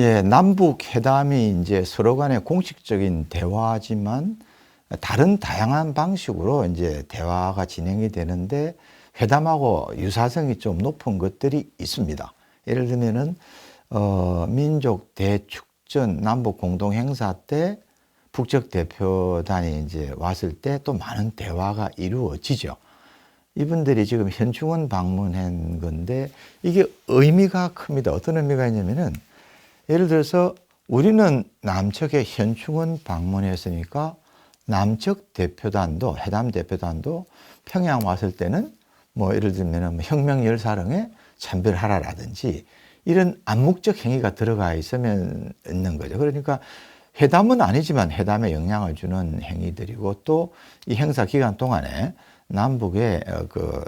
예, 남북 회담이 이제 서로 간의 공식적인 대화지만 다른 다양한 방식으로 이제 대화가 진행이 되는데 회담하고 유사성이 좀 높은 것들이 있습니다. 예를 들면은 민족 대축전 남북 공동 행사 때 북측 대표단이 이제 왔을 때 또 많은 대화가 이루어지죠. 이분들이 지금 현충원 방문한 건데 이게 의미가 큽니다. 어떤 의미가 있냐면은 예를 들어서 우리는 남측에 현충원 방문했으니까 남측 대표단도 회담 대표단도 평양 왔을 때는 뭐 예를 들면 혁명열사령에 참배하라라든지 이런 암묵적 행위가 들어가 있으면 있는 거죠. 그러니까 회담은 아니지만 회담에 영향을 주는 행위들이고 또 이 행사 기간 동안에 남북에 그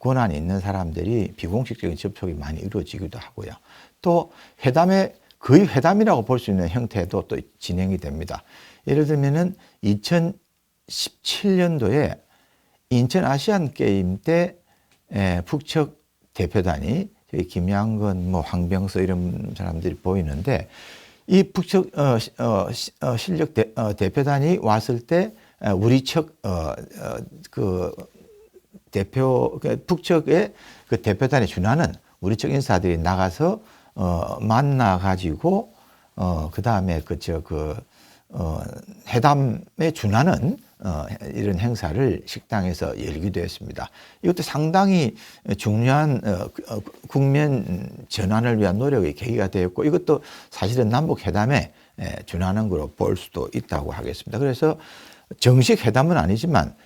권한이 있는 사람들이 비공식적인 접촉이 많이 이루어지기도 하고요. 또 회담에 거의 회담이라고 볼 수 있는 형태도 또 진행이 됩니다. 예를 들면은 2017년도에 인천 아시안 게임 때 북측 대표단이 김양건, 뭐 황병서 이런 사람들이 보이는데 이 북측 실력 대표단이 왔을 때 우리 측 그 대표 북측의 그 대표단에 준하는 우리 측 인사들이 나가서 만나 가지고 그 다음에 회담에 준하는 이런 행사를 식당에서 열기도 했습니다. 이것도 상당히 중요한 국면 전환을 위한 노력의 계기가 되었고 이것도 사실은 남북 회담에 준하는 거로 볼 수도 있다고 하겠습니다. 그래서 정식 회담은 아니지만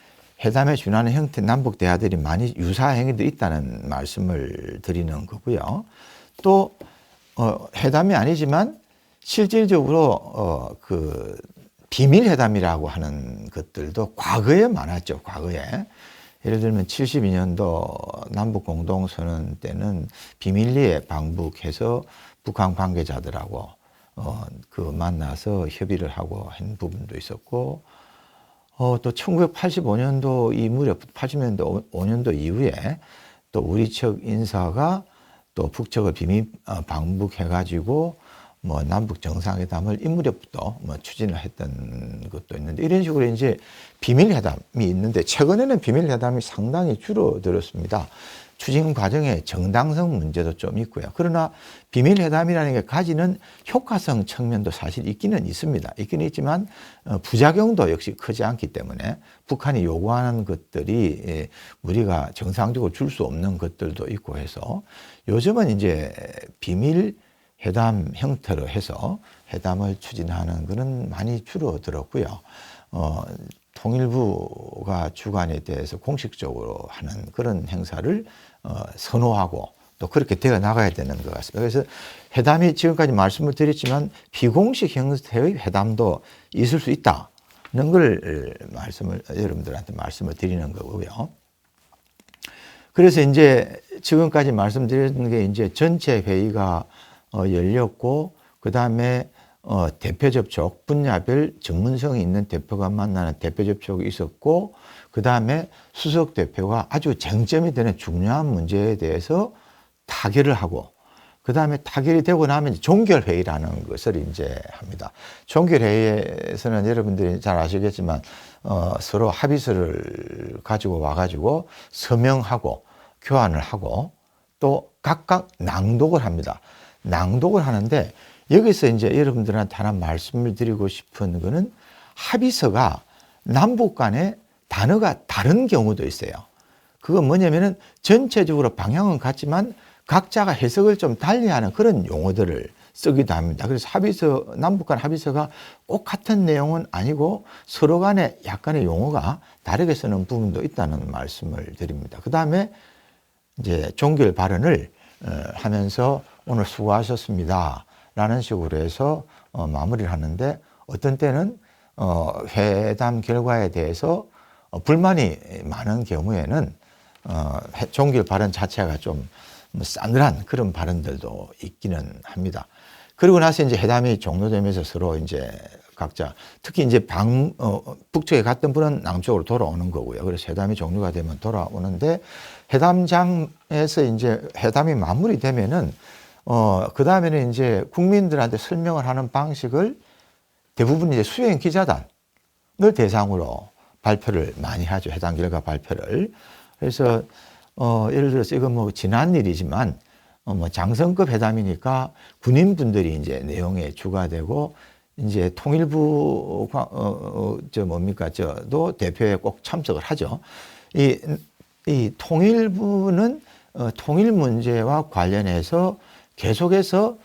회담에 준하는 형태 남북 대화들이 많이 유사 행위들이 있다는 말씀을 드리는 거고요. 또 회담이 아니지만 실질적으로 그 비밀 회담이라고 하는 것들도 과거에 많았죠. 과거에. 예를 들면 72년도 남북 공동선언 때는 비밀리에 방북해서 북한 관계자들하고 그 만나서 협의를 하고 한 부분도 있었고 또 1985년도 이 무렵 80년도 5년도 이후에 또 우리 측 인사가 또 북측을 비밀 방북해 가지고 뭐 남북 정상회담을 이 무렵부터 뭐 추진을 했던 것도 있는데 이런 식으로 이제 비밀 회담이 있는데 최근에는 비밀 회담이 상당히 줄어들었습니다. 추진 과정의 정당성 문제도 좀 있고요. 그러나 비밀 회담이라는 게 가지는 효과성 측면도 사실 있기는 있습니다. 있기는 있지만 부작용도 역시 크지 않기 때문에 북한이 요구하는 것들이 우리가 정상적으로 줄 수 없는 것들도 있고 해서 요즘은 이제 비밀 회담 형태로 해서 회담을 추진하는 것은 많이 줄어들었고요. 통일부가 주관에 대해서 공식적으로 하는 그런 행사를 선호하고 또 그렇게 되어 나가야 되는 것 같습니다. 그래서 회담이 지금까지 말씀을 드렸지만 비공식 형태의 회담도 있을 수 있다는 걸 여러분들한테 말씀을 드리는 거고요. 그래서 이제 지금까지 말씀드린 게 이제 전체 회의가 열렸고 그 다음에 대표 접촉 분야별 전문성이 있는 대표가 만나는 대표 접촉이 있었고 그 다음에 수석 대표가 아주 쟁점이 되는 중요한 문제에 대해서 타결을 하고 그 다음에 타결이 되고 나면 종결회의라는 것을 이제 합니다. 종결회의에서는 여러분들이 잘 아시겠지만 서로 합의서를 가지고 와가지고 서명하고 교환을 하고 또 각각 낭독을 합니다. 낭독을 하는데 여기서 이제 여러분들한테 하나 말씀을 드리고 싶은 거는 합의서가 남북 간에 단어가 다른 경우도 있어요. 그건 뭐냐면은 전체적으로 방향은 같지만 각자가 해석을 좀 달리하는 그런 용어들을 쓰기도 합니다. 그래서 합의서, 남북 간 합의서가 꼭 같은 내용은 아니고 서로 간에 약간의 용어가 다르게 쓰는 부분도 있다는 말씀을 드립니다. 그 다음에 이제 종결 발언을 하면서 오늘 수고하셨습니다 라는 식으로 해서 마무리를 하는데 어떤 때는 회담 결과에 대해서 불만이 많은 경우에는 종결 발언 자체가 좀 싸늘한 그런 발언들도 있기는 합니다. 그리고 나서 이제 회담이 종료되면서 서로 이제 각자 특히 이제 북측에 갔던 분은 남쪽으로 돌아오는 거고요. 그래서 회담이 종료가 되면 돌아오는데 회담장에서 이제 회담이 마무리되면은 그 다음에는 이제 국민들한테 설명을 하는 방식을 대부분 이제 수행 기자단을 대상으로 발표를 많이 하죠. 해당 결과 발표를. 그래서, 예를 들어서 이건 뭐 지난 일이지만, 뭐 장성급 회담이니까 군인분들이 이제 내용에 주가 되고, 이제 통일부, 저도 대표에 꼭 참석을 하죠. 이 통일부는 통일 문제와 관련해서 계속해서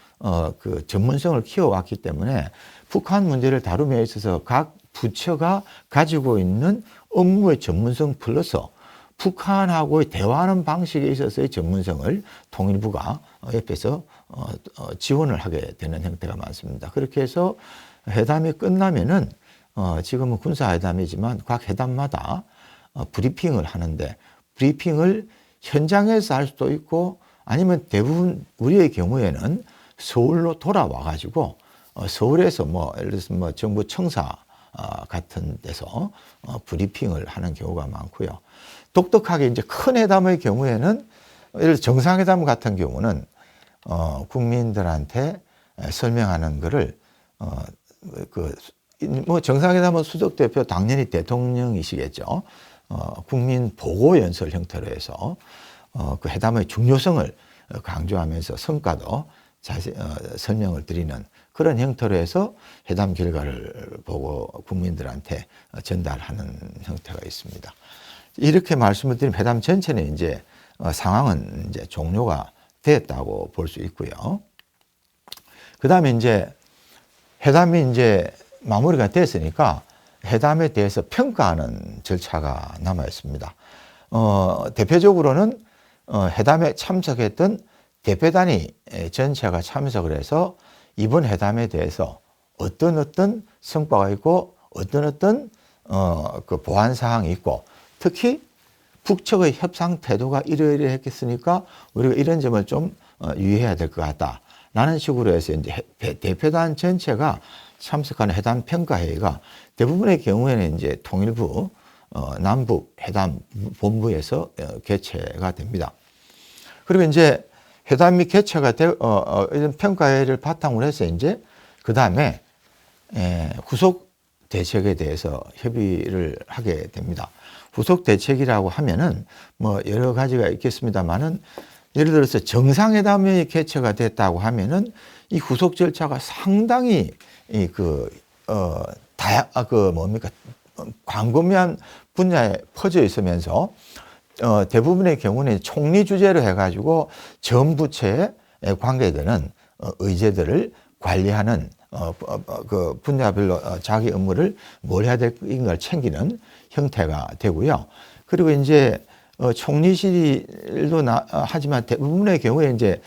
그 전문성을 키워왔기 때문에 북한 문제를 다룸에 있어서 각 부처가 가지고 있는 업무의 전문성 플러스 북한하고의 대화하는 방식에 있어서의 전문성을 통일부가 옆에서 지원을 하게 되는 형태가 많습니다. 그렇게 해서 회담이 끝나면은 지금은 군사회담이지만 각 회담마다 브리핑을 하는데 브리핑을 현장에서 할 수도 있고 아니면 대부분 우리의 경우에는 서울로 돌아와 가지고 서울에서 뭐 예를 들어서 뭐 정부 청사 같은 데서 브리핑을 하는 경우가 많고요. 독특하게 이제 큰 회담의 경우에는 예를 들어 정상회담 같은 경우는 국민들한테 설명하는 거를 뭐 정상회담은 수석 대표 당연히 대통령이시겠죠. 국민 보고 연설 형태로 해서 그 회담의 중요성을 강조하면서 성과도 자세히 설명을 드리는 그런 형태로 해서 회담 결과를 보고 국민들한테 전달하는 형태가 있습니다. 이렇게 말씀을 드리면 회담 전체는 이제 상황은 이제 종료가 됐다고 볼 수 있고요. 그 다음에 이제 회담이 이제 마무리가 됐으니까 회담에 대해서 평가하는 절차가 남아 있습니다. 대표적으로는 회담에 참석했던 대표단이 전체가 참석을 해서 이번 회담에 대해서 어떤 성과가 있고 어떤 그 보완 사항이 있고 특히 북측의 협상 태도가 이러이러했겠으니까 우리가 이런 점을 좀 유의해야 될 것 같다라는 식으로 해서 이제 대표단 전체가 참석하는 회담 평가회의가 대부분의 경우에는 이제 통일부 남북 회담 본부에서 개최가 됩니다. 그리고 이제 회담이 개최가 이런 평가회를 바탕으로 해서 이제 그 다음에 후속 대책에 대해서 협의를 하게 됩니다. 후속 대책이라고 하면은 뭐 여러 가지가 있겠습니다만은 예를 들어서 정상회담이 개최가 됐다고 하면은 이 후속 절차가 상당히 광범위한 분야에 퍼져 있으면서 대부분의 경우는 총리 주재로 해가지고 전 부처에 관계되는 의제들을 관리하는 그 분야별로 자기 업무를 뭘 해야 될인 걸 챙기는 형태가 되고요. 그리고 이제 총리실도 하지만 대부분의 경우에 이제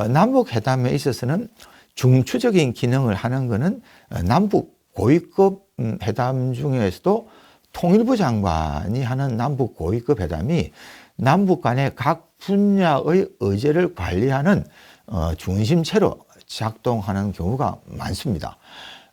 남북 회담에 있어서는 중추적인 기능을 하는 것은 남북 고위급 회담 중에서도 통일부 장관이 하는 남북 고위급 회담이 남북 간의 각 분야의 의제를 관리하는 중심체로 작동하는 경우가 많습니다.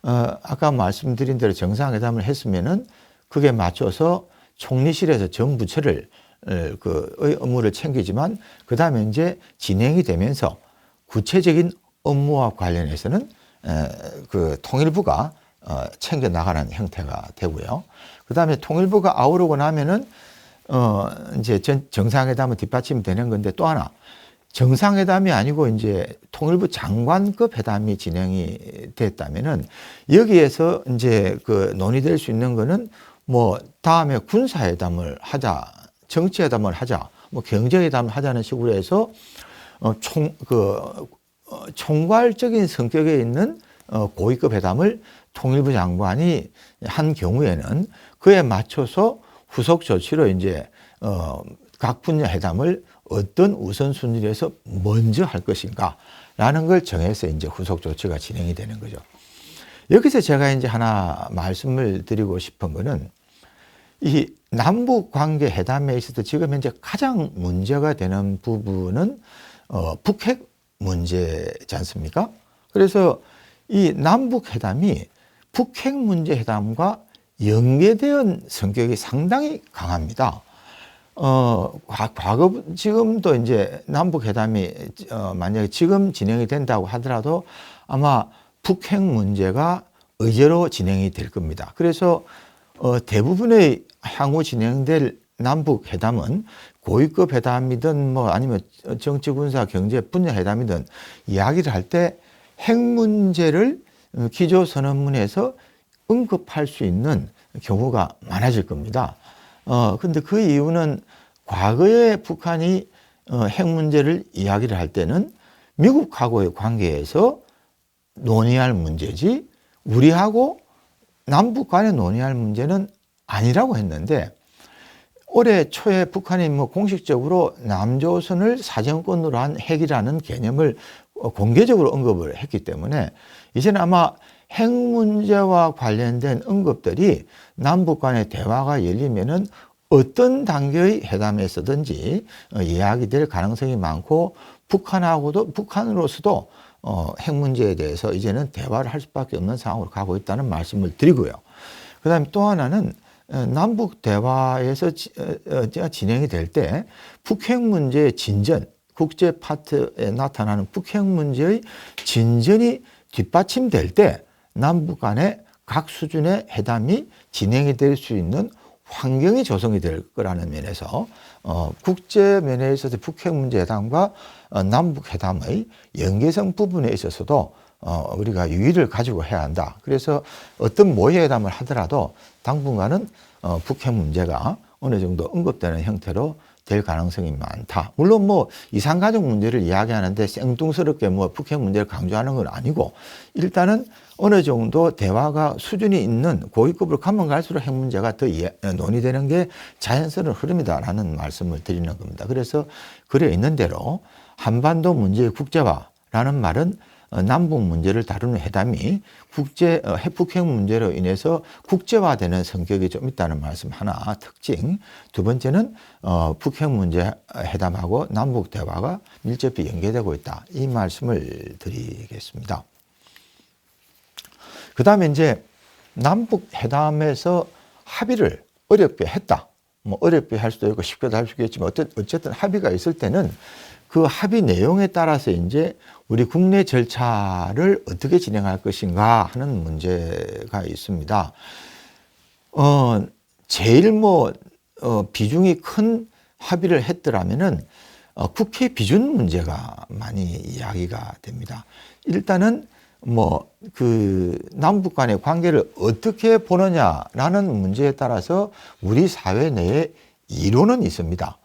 아까 말씀드린 대로 정상회담을 했으면은 그게 맞춰서 총리실에서 전 부처를 의 업무를 챙기지만 그 다음에 이제 진행이 되면서 구체적인 업무와 관련해서는 그 통일부가 챙겨 나가는 형태가 되고요. 그 다음에 통일부가 아우르고 나면은 이제 정상회담은 뒷받침이 되는 건데 또 하나 정상회담이 아니고 이제 통일부 장관급 회담이 진행이 됐다면은 여기에서 이제 그 논의될 수 있는 거는 뭐 다음에 군사회담을 하자, 정치회담을 하자, 뭐 경제회담을 하자는 식으로 해서 총괄적인 성격에 있는 고위급 회담을 통일부 장관이 한 경우에는 그에 맞춰서 후속 조치로 이제 각 분야 회담을 어떤 우선순위로 해서 먼저 할 것인가라는 걸 정해서 이제 후속 조치가 진행이 되는 거죠. 여기서 제가 이제 하나 말씀을 드리고 싶은 거는 이 남북 관계 회담에 있어서 지금 현재 가장 문제가 되는 부분은 북핵 문제지 않습니까? 그래서 이 남북 회담이 북핵 문제 회담과 연계된 성격이 상당히 강합니다. 과거, 지금도 이제 남북회담이, 만약에 지금 진행이 된다고 하더라도 아마 북핵 문제가 의제로 진행이 될 겁니다. 그래서, 대부분의 향후 진행될 남북회담은 고위급 회담이든 뭐 아니면 정치, 군사, 경제 분야 회담이든 이야기를 할 때 핵 문제를 기조선언문에서 언급할 수 있는 경우가 많아질 겁니다. 근데 그 이유는 과거에 북한이 핵 문제를 이야기를 할 때는 미국하고의 관계에서 논의할 문제지 우리하고 남북 간에 논의할 문제는 아니라고 했는데 올해 초에 북한이 뭐 공식적으로 남조선을 사정권으로 한 핵이라는 개념을 공개적으로 언급을 했기 때문에 이제는 아마 핵 문제와 관련된 언급들이 남북 간의 대화가 열리면은 어떤 단계의 회담에서든지 이야기될 가능성이 많고 북한으로서도 핵 문제에 대해서 이제는 대화를 할 수밖에 없는 상황으로 가고 있다는 말씀을 드리고요. 그 다음에 또 하나는 남북 대화에서 진행이 될 때 북핵 문제의 진전, 국제 파트에 나타나는 북핵 문제의 진전이 뒷받침될 때 남북 간의 각 수준의 회담이 진행이 될 수 있는 환경이 조성이 될 거라는 면에서 국제 면에 있어서 북핵 문제 회담과 남북 회담의 연계성 부분에 있어서도 우리가 유의를 가지고 해야 한다. 그래서 어떤 모의 회담을 하더라도 당분간은 북핵 문제가 어느 정도 언급되는 형태로 될 가능성이 많다. 물론 뭐 이산가족 문제를 이야기하는데 생뚱스럽게 뭐 북핵 문제를 강조하는 건 아니고 일단은 어느 정도 대화가 수준이 있는 고위급으로 가면 갈수록 핵 문제가 더 논의되는 게 자연스러운 흐름이다라는 말씀을 드리는 겁니다. 그래서 글에 있는 대로 한반도 문제의 국제화라는 말은 남북 문제를 다루는 회담이 북핵 문제로 인해서 국제화되는 성격이 좀 있다는 말씀 하나 특징. 두 번째는 북핵 문제 회담하고 남북 대화가 밀접히 연계되고 있다. 이 말씀을 드리겠습니다. 그 다음에 이제 남북 회담에서 합의를 어렵게 했다. 뭐 어렵게 할 수도 있고 쉽게도 할 수 있겠지만 어쨌든 합의가 있을 때는 그 합의 내용에 따라서 이제 우리 국내 절차를 어떻게 진행할 것인가 하는 문제가 있습니다. 제일 비중이 큰 합의를 했더라면은 국회 비준 문제가 많이 이야기가 됩니다. 일단은 남북 간의 관계를 어떻게 보느냐라는 문제에 따라서 우리 사회 내에 이론은 있습니다.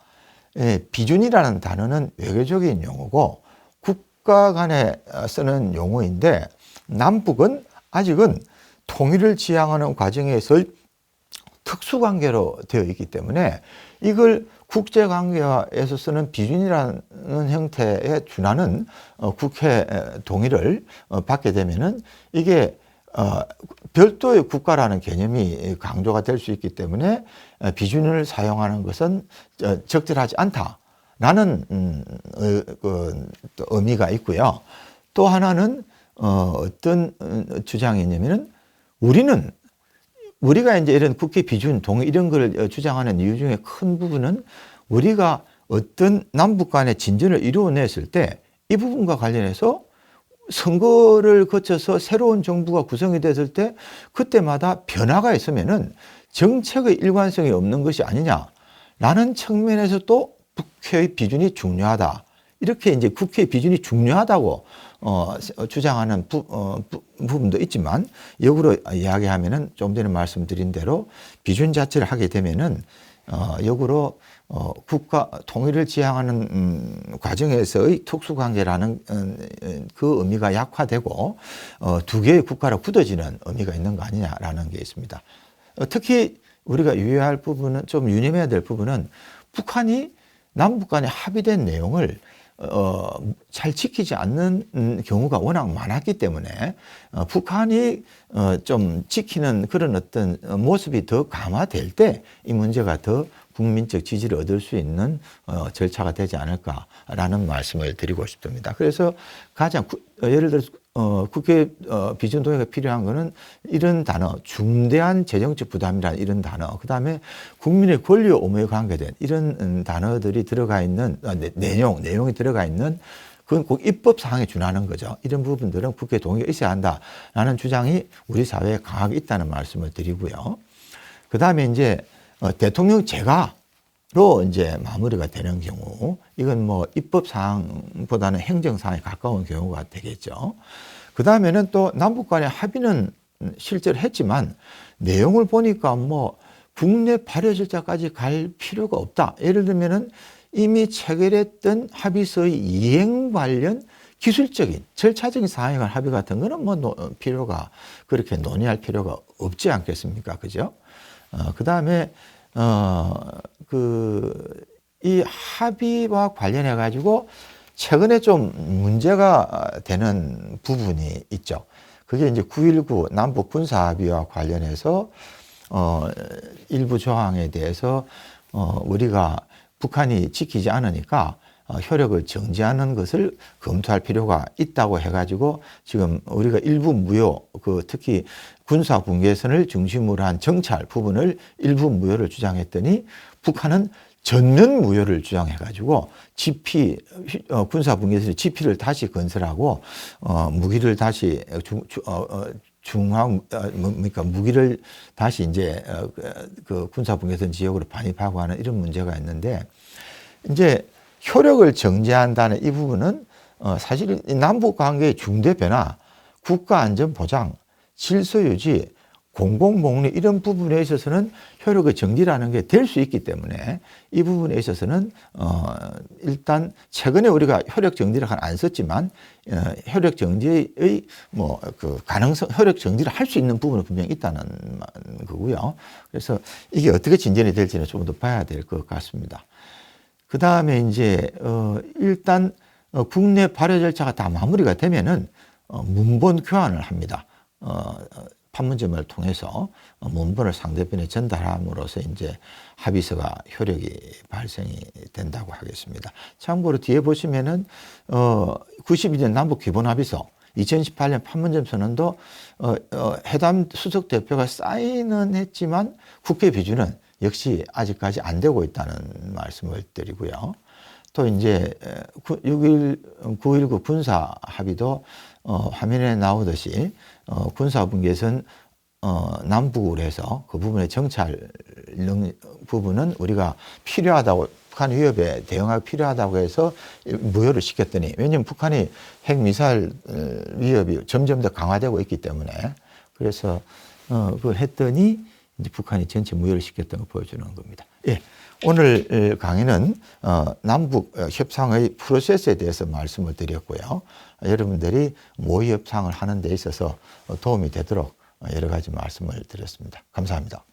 비준이라는 단어는 외교적인 용어고 국가 간에 쓰는 용어인데 남북은 아직은 통일을 지향하는 과정에서 특수관계로 되어 있기 때문에 이걸 국제관계에서 쓰는 비준이라는 형태에 준하는 국회 동의를 받게 되면은 이게 별도의 국가라는 개념이 강조가 될 수 있기 때문에 비준을 사용하는 것은 적절하지 않다라는 의미가 있고요. 또 하나는 어떤 주장이 있냐면은 우리가 이제 이런 국회 비준, 동의 이런 걸 주장하는 이유 중에 큰 부분은 우리가 어떤 남북 간의 진전을 이루어냈을 때 이 부분과 관련해서 선거를 거쳐서 새로운 정부가 구성이 됐을 때 그때마다 변화가 있으면은 정책의 일관성이 없는 것이 아니냐라는 측면에서 또 국회의 비준이 중요하다. 이렇게 이제 국회 비준이 중요하다고 주장하는 부분도 있지만 역으로 이야기하면은 좀 전에 말씀드린 대로 비준 자체를 하게 되면은 역으로 국가 통일을 지향하는 과정에서의 특수관계라는 그 의미가 약화되고 두 개의 국가로 굳어지는 의미가 있는 거 아니냐라는 게 있습니다. 특히 우리가 유의할 부분은 좀 유념해야 될 부분은 북한이 남북 간에 합의된 내용을 잘 지키지 않는 경우가 워낙 많았기 때문에 북한이 좀 지키는 그런 어떤 모습이 더 강화될 때 이 문제가 더 국민적 지지를 얻을 수 있는 절차가 되지 않을까라는 말씀을 드리고 싶습니다. 그래서 가장 예를 들어서 국회 비준 동의가 필요한 거는 이런 단어, 중대한 재정적 부담이라는 이런 단어, 그 다음에 국민의 권리와 의무에 관계된 이런 단어들이 들어가 있는 내용이 들어가 있는 그건 꼭 입법 사항에 준하는 거죠. 이런 부분들은 국회 동의가 있어야 한다라는 주장이 우리 사회에 강하게 있다는 말씀을 드리고요. 그 다음에 이제 대통령 재가로 이제 마무리가 되는 경우, 이건 뭐 입법 사항보다는 행정 사항에 가까운 경우가 되겠죠. 그 다음에는 또 남북 간의 합의는 실제로 했지만 내용을 보니까 뭐 국내 발효 절차까지 갈 필요가 없다. 예를 들면은 이미 체결했던 합의서의 이행 관련 기술적인 절차적인 사항에 관한 합의 같은 거는 뭐 필요가 그렇게 논의할 필요가 없지 않겠습니까? 그죠? 그 다음에 이 합의와 관련해 가지고 최근에 좀 문제가 되는 부분이 있죠. 그게 이제 9.19 남북 군사 합의와 관련해서 일부 조항에 대해서 우리가 북한이 지키지 않으니까 효력을 정지하는 것을 검토할 필요가 있다고 해가지고 지금 우리가 일부 무효, 특히 군사 분계선을 중심으로 한 정찰 부분을 일부 무효를 주장했더니 북한은 전면 무효를 주장해가지고 군사 분계선의 지피를 다시 건설하고 무기를 다시 무기를 다시 이제 그 군사 분계선 지역으로 반입하고 하는 이런 문제가 있는데, 이제 효력을 정지한다는 이 부분은 사실 남북 관계의 중대 변화, 국가 안전 보장, 질서 유지, 공공복리 이런 부분에 있어서는 효력의 정지라는 게 될 수 있기 때문에 이 부분에 있어서는 일단 최근에 우리가 효력 정지를 안 썼지만 효력 정지의 가능성, 효력 정지를 할 수 있는 부분은 분명히 있다는 거고요. 그래서 이게 어떻게 진전이 될지는 좀 더 봐야 될 것 같습니다. 그 다음에 이제 일단 국내 발효 절차가 다 마무리가 되면은 문본 교환을 합니다. 판문점을 통해서 문본을 상대편에 전달함으로써 이제 합의서가 효력이 발생이 된다고 하겠습니다. 참고로 뒤에 보시면은 92년 남북 기본 합의서, 2018년 판문점 선언도 회담 수석 대표가 사인은 했지만 국회 비준은 역시 아직까지 안 되고 있다는 말씀을 드리고요. 또 이제 9.19 군사 합의도 화면에 나오듯이 군사 분계선 남북으로 해서 그 부분의 정찰 부분은 우리가 필요하다고, 북한 위협에 대응하기 필요하다고 해서 무효를 시켰더니, 왜냐하면 북한이 핵미사일 위협이 점점 더 강화되고 있기 때문에, 그래서 그걸 했더니 이제 북한이 전체 무효를 시켰던 걸 보여주는 겁니다. 예. 오늘 강의는 남북 협상의 프로세스에 대해서 말씀을 드렸고요. 여러분들이 모의 협상을 하는 데 있어서 도움이 되도록 여러 가지 말씀을 드렸습니다. 감사합니다.